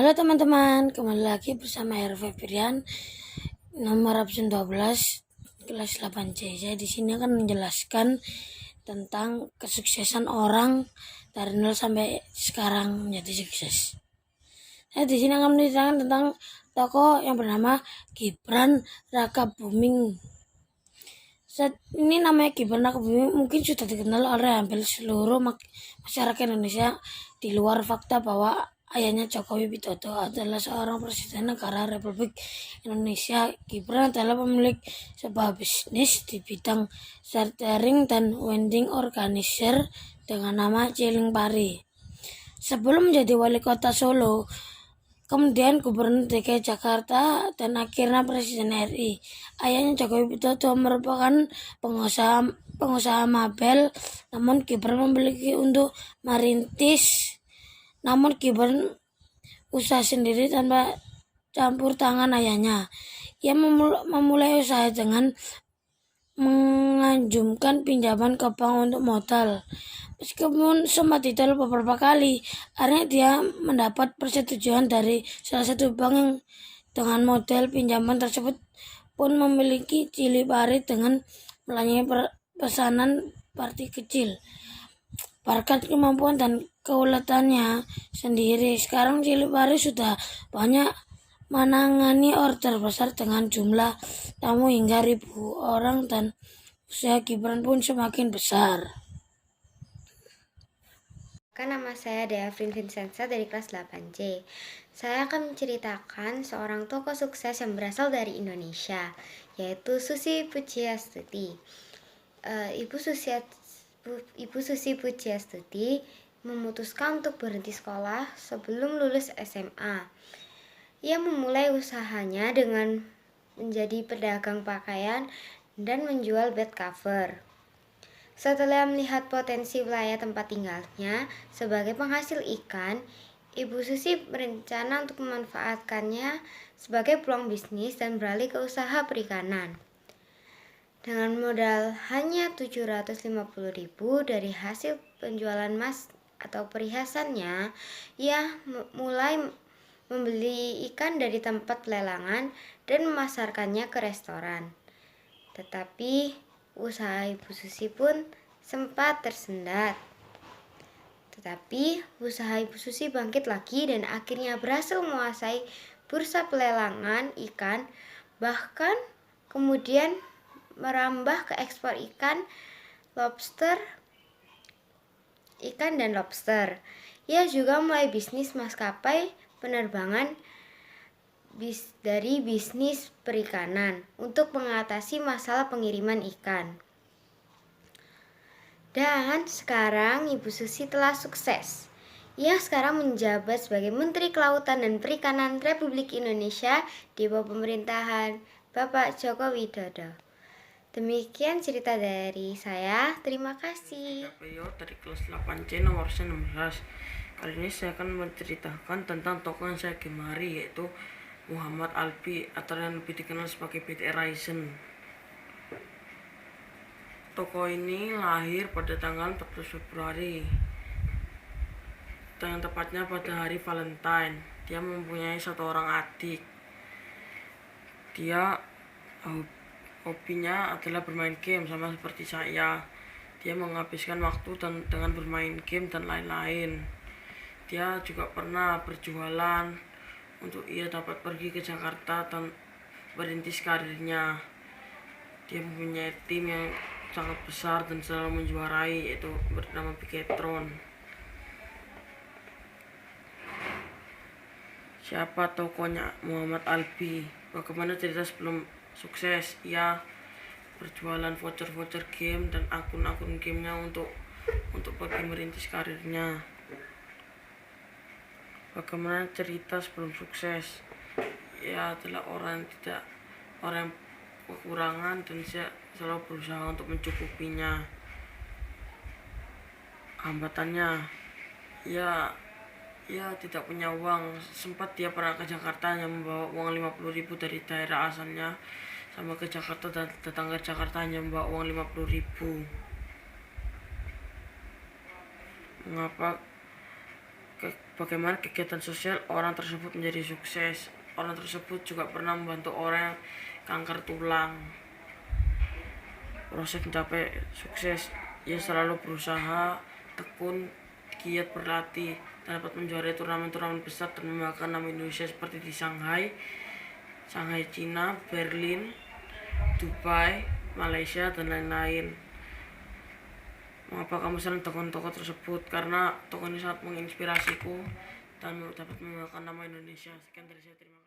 Halo teman-teman, kembali lagi bersama Herve Firian, nomor absen 12, kelas 8C. Saya di sini akan menjelaskan tentang kesuksesan orang dari nol sampai sekarang menjadi sukses. Saya di sini akan menceritakan tentang tokoh yang bernama Gibran Rakabuming. Saat ini namanya Gibran Rakabuming mungkin sudah dikenal oleh hampir seluruh masyarakat Indonesia, di luar fakta bahwa ayahnya Jokowi Widodo adalah seorang presiden negara Republik Indonesia. Gibran adalah pemilik sebuah bisnis di bidang catering dan wedding organizer dengan nama Ciling Pari. Sebelum menjadi wali kota Solo, kemudian Gubernur DKI Jakarta, dan akhirnya Presiden RI. Ayahnya Jokowi Widodo merupakan pengusaha mebel, namun Gibran memiliki untuk merintis. Namun Gibran usaha sendiri tanpa campur tangan ayahnya. Ia memulai usaha dengan mengajukan pinjaman ke bank untuk modal. Meskipun sempat ditolak beberapa kali, akhirnya dia mendapat persetujuan dari salah satu bank yang dengan model pinjaman tersebut pun memiliki Cili Pari dengan melayani pesanan party kecil. Berkat kemampuan dan keuletannya sendiri, sekarang Cili Pari sudah banyak menangani order besar dengan jumlah tamu hingga 1.000 orang, dan usaha Gibran pun semakin besar. Nama saya Devrin Vincenza dari kelas 8C. Saya akan menceritakan seorang tokoh sukses yang berasal dari Indonesia, yaitu Susi Pujiastuti. Ibu Susi Pujiastuti memutuskan untuk berhenti sekolah sebelum lulus SMA. Ia memulai usahanya dengan menjadi pedagang pakaian dan menjual bed cover. Setelah melihat potensi wilayah tempat tinggalnya sebagai penghasil ikan, Ibu Susi berencana untuk memanfaatkannya sebagai peluang bisnis dan beralih ke usaha perikanan. Dengan modal hanya 750.000 dari hasil penjualan emas atau perhiasannya, ia mulai membeli ikan dari tempat pelelangan dan memasarkannya ke restoran. Tetapi usaha Ibu Susi pun sempat tersendat. Tetapi usaha Ibu Susi bangkit lagi dan akhirnya berhasil menguasai bursa pelelangan ikan, bahkan kemudian merambah ke ekspor ikan dan lobster. Ia juga mulai bisnis maskapai penerbangan dari bisnis perikanan untuk mengatasi masalah pengiriman ikan. Dan sekarang Ibu Susi telah sukses. Ia sekarang menjabat sebagai Menteri Kelautan dan Perikanan Republik Indonesia di bawah pemerintahan Bapak Joko Widodo. Demikian cerita dari saya. Terima kasih. Dari kelas 8C nomor 16. Kali ini saya akan menceritakan tentang tokoh yang saya gemari, yaitu Muhammad Albi atau yang lebih dikenal sebagai BT Raisen. Tokoh ini lahir pada tanggal 14 Februari, yang tepatnya pada hari Valentine. Dia mempunyai satu orang adik. Dia hobinya adalah bermain game, sama seperti saya. Dia menghabiskan waktu dengan bermain game dan lain-lain. Dia juga pernah berjualan untuk ia dapat pergi ke Jakarta dan merintis karirnya. Dia mempunyai tim yang sangat besar dan selalu menjuarai, yaitu bernama Bigetron. Siapa tokohnya Muhammad Albi? Bagaimana cerita sebelum sukses? Ia berjualan voucher game dan akun gamenya untuk pergi merintis karirnya. Bagaimana cerita sebelum sukses? Ia adalah orang yang kekurangan dan dia selalu berusaha untuk mencukupinya. Hambatannya, ia tidak punya uang. Sempat dia pernah ke Jakarta hanya membawa uang 50.000 dari daerah asalnya, sama ke Jakarta dan datang ke Jakarta hanya membawa uang 50.000. bagaimana kegiatan sosial orang tersebut menjadi sukses. Orang tersebut juga pernah membantu orang yang kanker tulang. Proses mencapai sukses, ia selalu berusaha tekun, giat berlatih, dan dapat menjuarai turnamen-turnamen besar dan membanggakan nama Indonesia seperti di Shanghai, Cina, Berlin, Dubai, Malaysia, dan lain-lain. Mengapa kamu senang tokoh-tokoh tersebut? Karena tokoh ini sangat menginspirasiku dan dapat membanggakan nama Indonesia. Sekian dari saya, terima kasih.